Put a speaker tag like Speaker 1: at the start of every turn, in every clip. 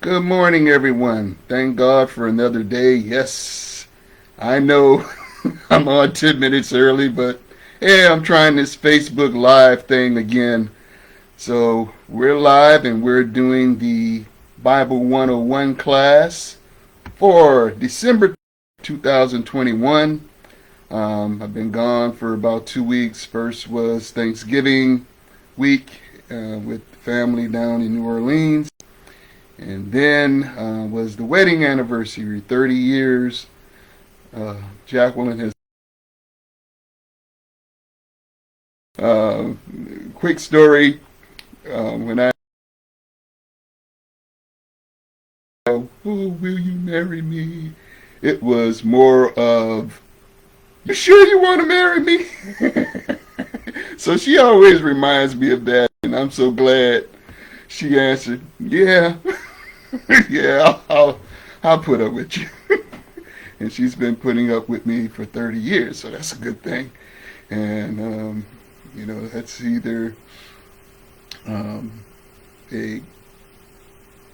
Speaker 1: Good morning, everyone. Thank God for another day. Yes, I know I'm on 10 minutes early, but hey, I'm trying this Facebook Live thing again. So we're live and we're doing the Bible 101 class for December 2021. I've been gone for about 2 weeks. First was Thanksgiving week with family down in New Orleans. And then was the wedding anniversary, 30 years. Jacqueline has. Uh, Quick story. When I. Oh, will you marry me? It was more of, you sure you want to marry me? So she always reminds me of that. And I'm so glad she answered, yeah. Yeah, I'll put up with you. And she's been putting up with me for 30 years, so that's a good thing. And that's either a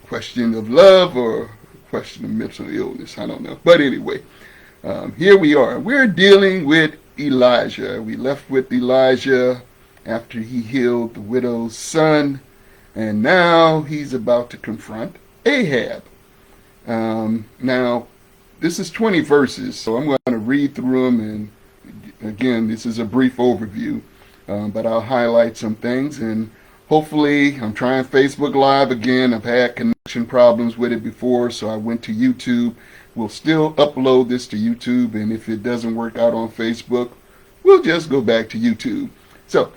Speaker 1: question of love or a question of mental illness. I don't know, but anyway, here we are. We're dealing with Elijah. We left with Elijah after he healed the widow's son, and now he's about to confront Ahab. Now, this is 20 verses, so I'm going to read through them, and again, this is a brief overview, but I'll highlight some things, and hopefully, I'm trying Facebook Live again. I've had connection problems with it before, so I went to YouTube. We'll still upload this to YouTube, and if it doesn't work out on Facebook, we'll just go back to YouTube. So,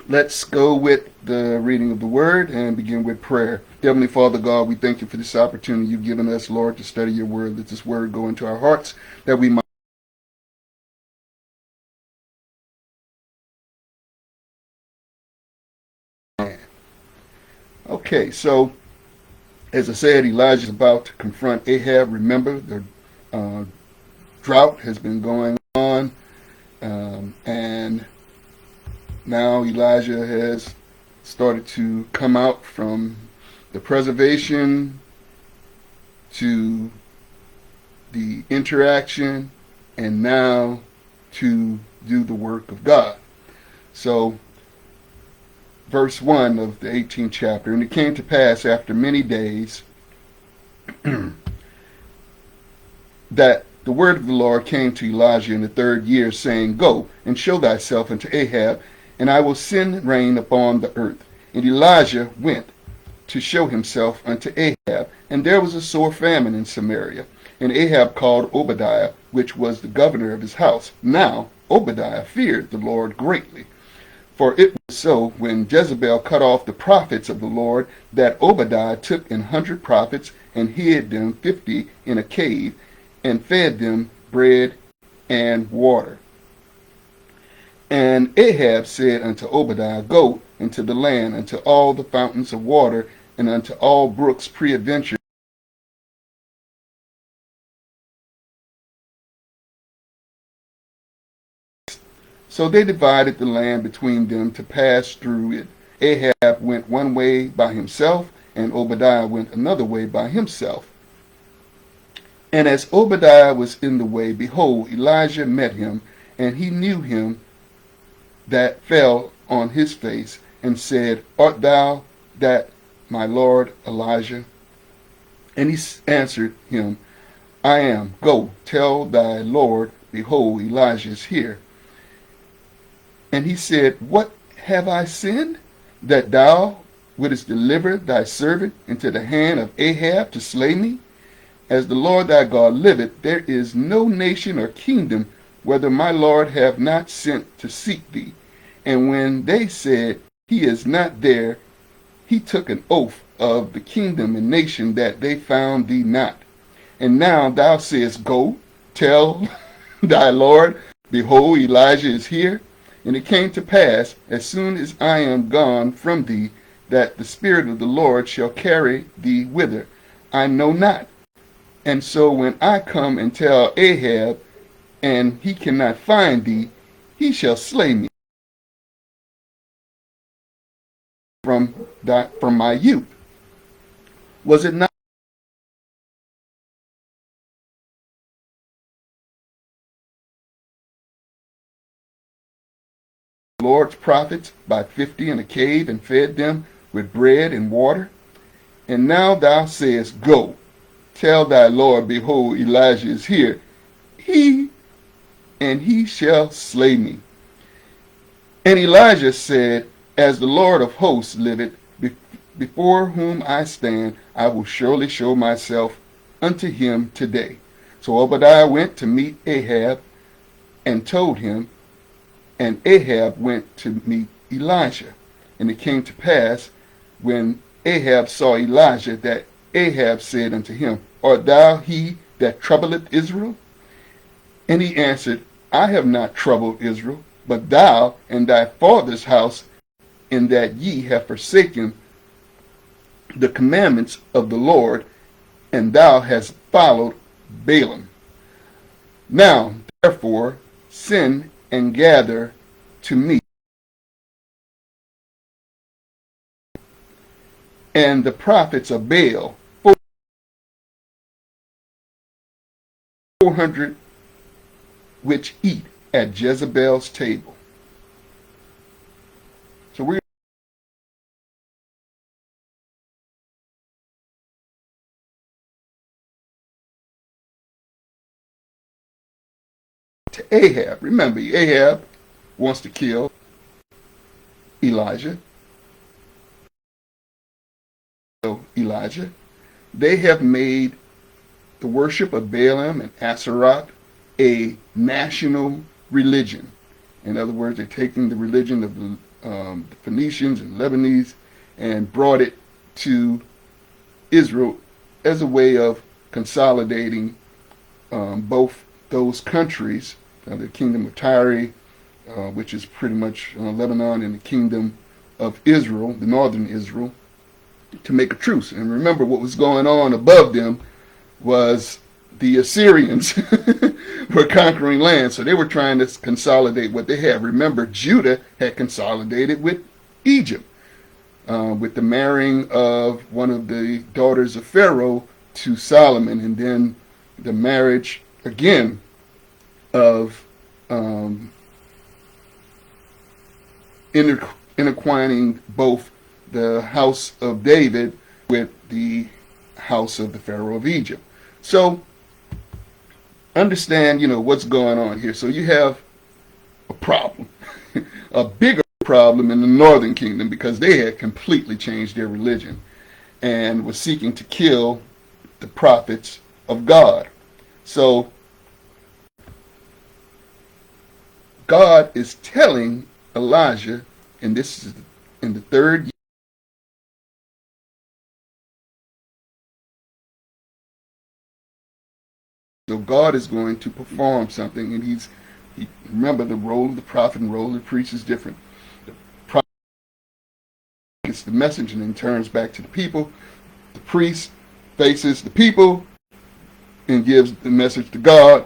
Speaker 1: let's go with the reading of the Word and begin with prayer. Heavenly Father God, we thank you for this opportunity you've given us, Lord, to study your Word. Let this Word go into our hearts that we might. Okay, so as I said, Elijah is about to confront Ahab. Remember, the drought has been going on, and now Elijah has started to come out from the preservation to the interaction, and now to do the work of God. So, verse 1 of the 18th chapter, and it came to pass after many days that the word of the Lord came to Elijah in the third year, saying, Go and show thyself unto Ahab, and I will send rain upon the earth. And Elijah went to show himself unto Ahab, and there was a sore famine in Samaria. And Ahab called Obadiah, which was the governor of his house. Now Obadiah feared the Lord greatly. For it was so, when Jezebel cut off the prophets of the Lord, that Obadiah took 100 prophets, and hid them 50 in a cave, and fed them bread and water. And Ahab said unto Obadiah, Go into the land, unto all the fountains of water, and unto all brooks peradventure. So they divided the land between them to pass through it. Ahab went one way by himself, and Obadiah went another way by himself. And as Obadiah was in the way, behold, Elijah met him, and he knew him that fell on his face, and said, Art thou that my lord Elijah? And he answered him, I am. Go, tell thy lord, behold, Elijah is here. And he said, What have I sinned, that thou wouldest deliver thy servant into the hand of Ahab to slay me? As the Lord thy God liveth, there is no nation or kingdom whether my Lord have not sent to seek thee. And when they said, He is not there, he took an oath of the kingdom and nation that they found thee not. And now thou sayest, Go, tell thy Lord, behold, Elijah is here. And it came to pass, as soon as I am gone from thee, that the Spirit of the Lord shall carry thee whither I know not. And so when I come and tell Ahab, and he cannot find thee, he shall slay me from my youth. Was it not prophets by 50 in a cave and fed them with bread and water? And now thou sayest, Go, tell thy Lord, behold, Elijah is here. He shall slay me. And Elijah said, As the Lord of hosts liveth, before whom I stand, I will surely show myself unto him today. So Obadiah went to meet Ahab and told him, and Ahab went to meet Elijah. And it came to pass, when Ahab saw Elijah, that Ahab said unto him, Art thou he that troubleth Israel? And he answered, I have not troubled Israel, but thou and thy father's house, in that ye have forsaken the commandments of the Lord, and thou hast followed Balaam. Now, therefore, send and gather to me and the prophets of Baal, 400 which eat at Jezebel's table. So we're to Ahab. Remember, Ahab wants to kill Elijah. They have made the worship of Balaam and Asherah a national religion. In other words, they're taking the religion of the Phoenicians and Lebanese and brought it to Israel as a way of consolidating both those countries, the kingdom of Tyre, which is pretty much Lebanon, and the kingdom of Israel, the northern Israel, to make a truce. And remember, what was going on above them was the Assyrians were conquering land, so they were trying to consolidate what they had. Remember, Judah had consolidated with Egypt, with the marrying of one of the daughters of Pharaoh to Solomon, and then the marriage again of intertwining both the house of David with the house of the Pharaoh of Egypt. So understand, what's going on here. So you have a problem, a bigger problem in the northern kingdom, because they had completely changed their religion and was seeking to kill the prophets of God. So God is telling Elijah, and this is in the third year. So God is going to perform something, and remember, the role of the prophet and role of the priest is different. The prophet gets the message and then turns back to the people. The priest faces the people and gives the message to God,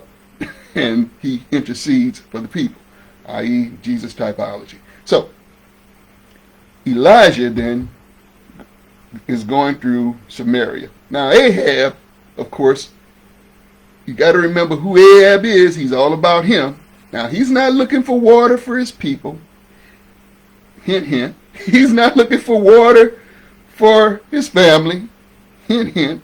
Speaker 1: and he intercedes for the people, i.e. Jesus typology. So Elijah then is going through Samaria. Now Ahab, of course, you got to remember who Ahab is. He's all about him. Now, he's not looking for water for his people. Hint, hint. He's not looking for water for his family. Hint, hint.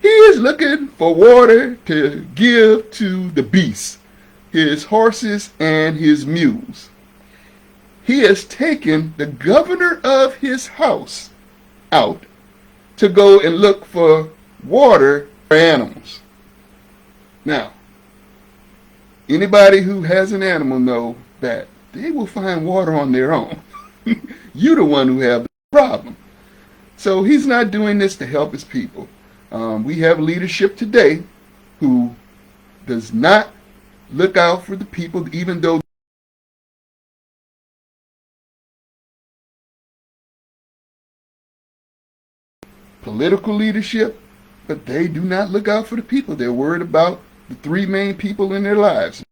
Speaker 1: He is looking for water to give to the beasts, his horses and his mules. He has taken the governor of his house out to go and look for water for animals. Now, anybody who has an animal know that they will find water on their own. You're the one who have the problem. So he's not doing this to help his people. We have leadership today who does not look out for the people, even though political leadership, but they do not look out for the people. They're worried about the three main people in their lives.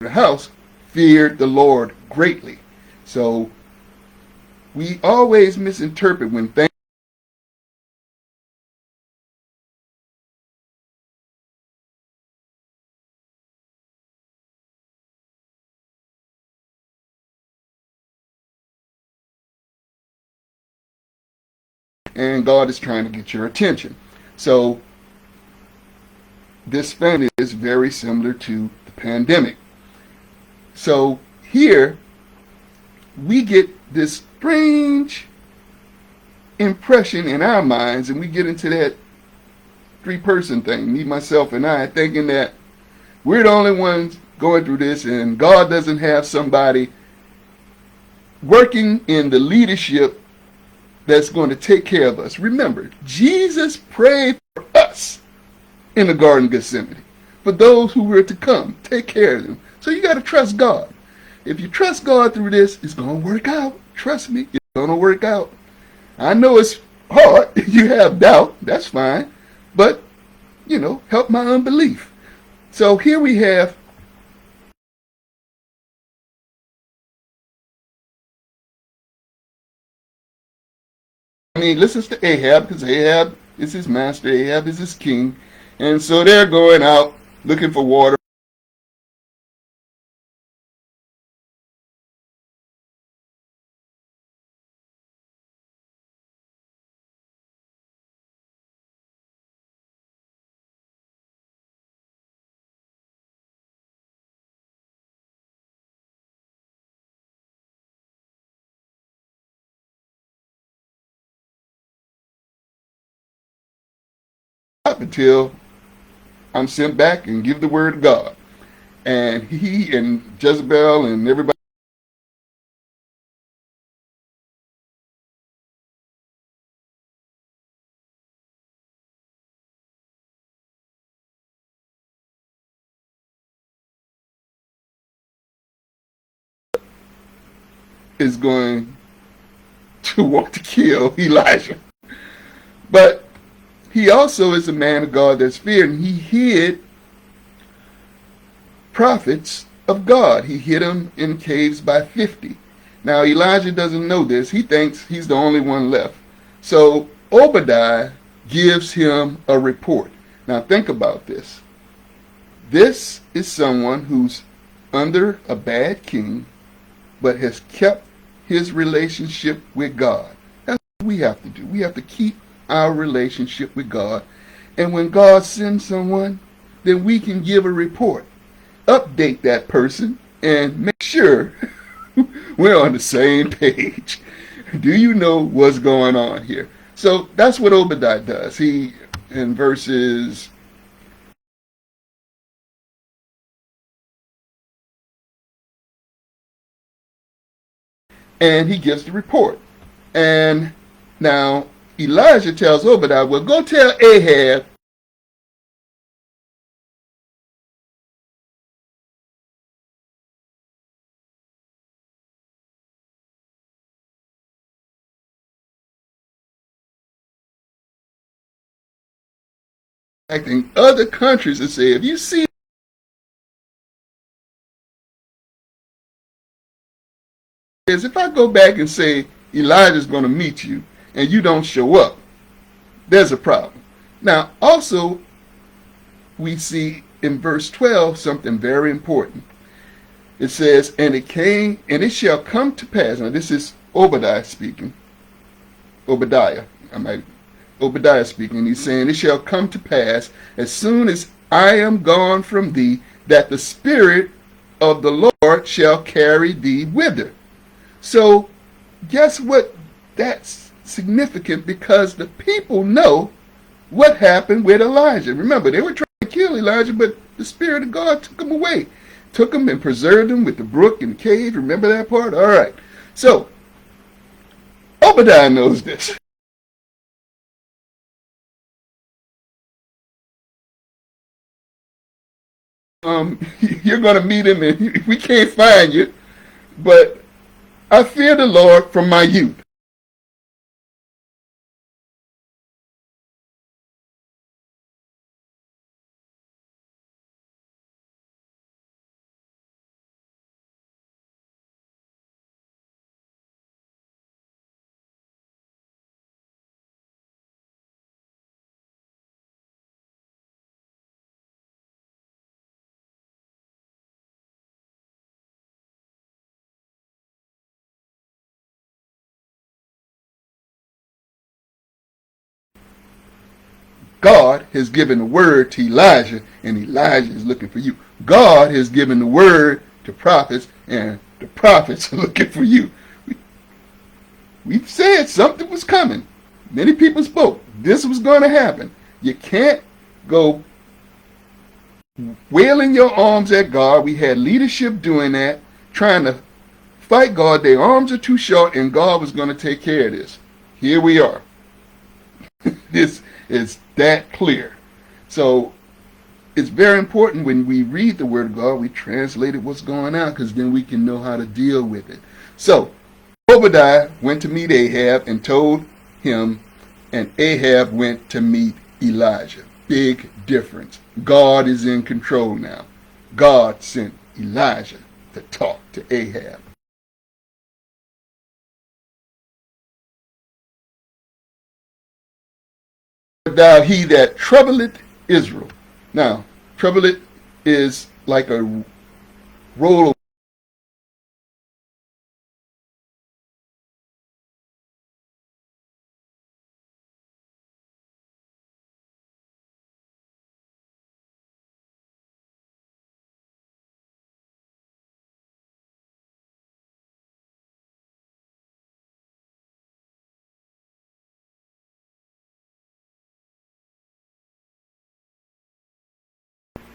Speaker 1: the house feared the Lord greatly. So we always misinterpret when things, and God is trying to get your attention. So this famine is very similar to the pandemic. So here we get this strange impression in our minds, and we get into that three-person thing, me, myself, and I, thinking that we're the only ones going through this, and God doesn't have somebody working in the leadership that's going to take care of us. Remember, Jesus prayed for us in the Garden of Gethsemane, for those who were to come, take care of them. So you got to trust God. If you trust God through this, it's going to work out. Trust me, it's going to work out. I know it's hard. You have doubt. That's fine. But, help my unbelief. So here we have, listens to Ahab, because Ahab is his master. Ahab is his king. And so they're going out looking for water. Up until I'm sent back and give the word of God. And he and Jezebel and everybody is going to want to kill Elijah. But he also is a man of God that's feared, and he hid prophets of God. He hid them in caves by 50. Now Elijah doesn't know this. He thinks he's the only one left. So Obadiah gives him a report. Now think about this. This is someone who's under a bad king, but has kept his relationship with God. That's what we have to do. We have to keep our relationship with God. And when God sends someone, then we can give a report, update that person, and make sure we're on the same page. Do you know what's going on here? So that's what Obadiah does. He, in verses, and he gives the report. And now Elijah tells Obadiah, well, go tell Ahab acting other countries and say, if you see this, if I go back and say Elijah's going to meet you and you don't show up, there's a problem. Now, also, we see in verse 12 something very important. It says, and it shall come to pass. Now, this is Obadiah speaking. Obadiah speaking. He's saying, it shall come to pass as soon as I am gone from thee, that the Spirit of the Lord shall carry thee whither. So, guess what? That's significant because the people know what happened with Elijah. Remember, they were trying to kill Elijah, but the Spirit of God took him away. Took him and preserved him with the brook and the cave. Remember that part? All right. So, Obadiah knows this. You're going to meet him and we can't find you, but I fear the Lord from my youth. God has given the word to Elijah, and Elijah is looking for you. God has given the word to prophets, and the prophets are looking for you. We've said something was coming. Many people spoke. This was going to happen. You can't go wailing your arms at God. We had leadership doing that, trying to fight God. Their arms are too short, and God was going to take care of this. Here we are. This is that clear. So it's very important when we read the word of God, we translate what's going on, because then we can know how to deal with it. So Obadiah went to meet Ahab and told him, and Ahab went to meet Elijah. Big difference. God is in control now. God sent Elijah to talk to Ahab. Thou he that troubleth Israel. Now, troubleth is like a roll of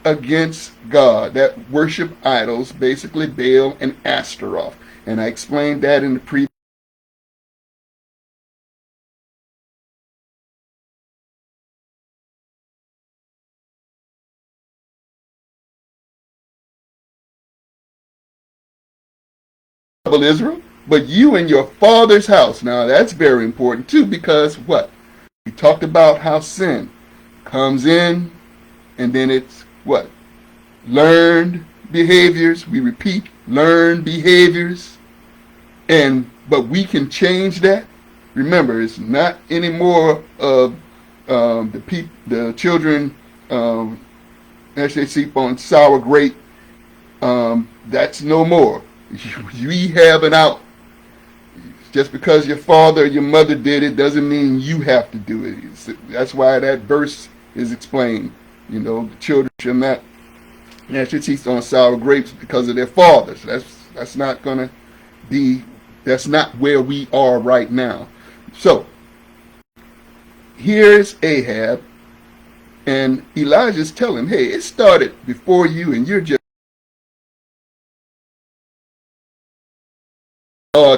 Speaker 1: against God that worship idols, basically Baal and Ashtaroth. And I explained that in the previous Israel, but you and your father's house. Now that's very important too, because what? We talked about how sin comes in, and then it's what? Learned behaviors. We repeat learned behaviors, but we can change that. Remember, it's not anymore of the children as they sleep on sour grape. That's no more. We have an out. Just because your father or your mother did it doesn't mean you have to do it. That's why that verse is explained. You know, the children shall not eat on sour grapes because of their fathers. That's not gonna be. That's not where we are right now. So here's Ahab, and Elijah's telling him, "Hey, it started before you, and you're just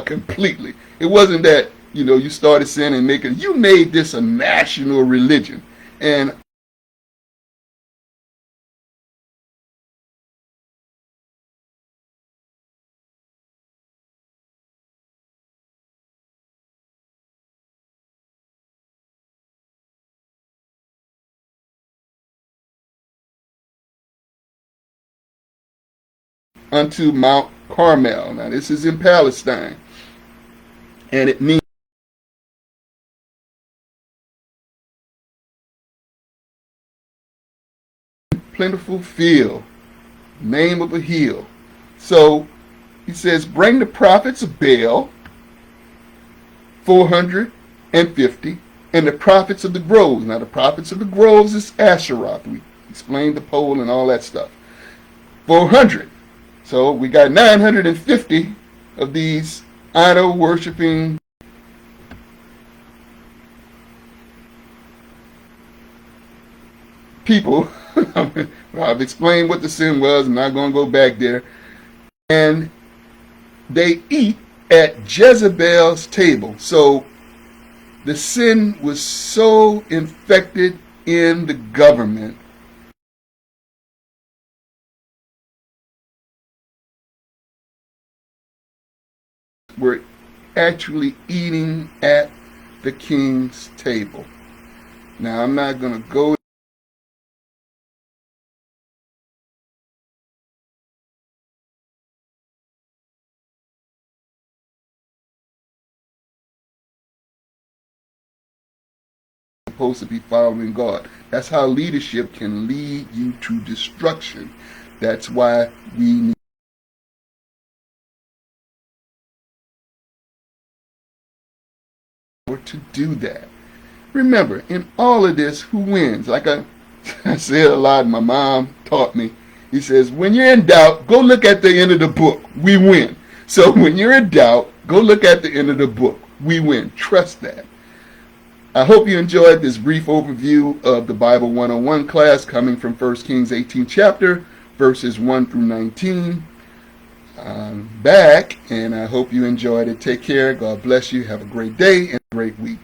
Speaker 1: completely. It wasn't that you started sinning and making. You made this a national religion, and unto Mount Carmel. Now this is in Palestine, and it means plentiful field, name of a hill. So he says, bring the prophets of Baal, 450, and the prophets of the groves. Now the prophets of the groves is Asheroth. We explained the pole and all that stuff. 400. So we got 950 of these idol worshiping people. I've explained what the sin was. I'm not going to go back there. And they eat at Jezebel's table. So the sin was so infected in the government. We're actually eating at the king's table. Now, I'm not going to go supposed to be following God. That's how leadership can lead you to destruction. That's why we need to do that. Remember, in all of this, who wins? Like I said a lot, my mom taught me. He says, when you're in doubt, go look at the end of the book. We win. So when you're in doubt, go look at the end of the book. We win. Trust that. I hope you enjoyed this brief overview of the Bible 101 class coming from 1 Kings 18 chapter, verses 1 through 19. I'm back, and I hope you enjoyed it. Take care. God bless you. Have a great day and a great week.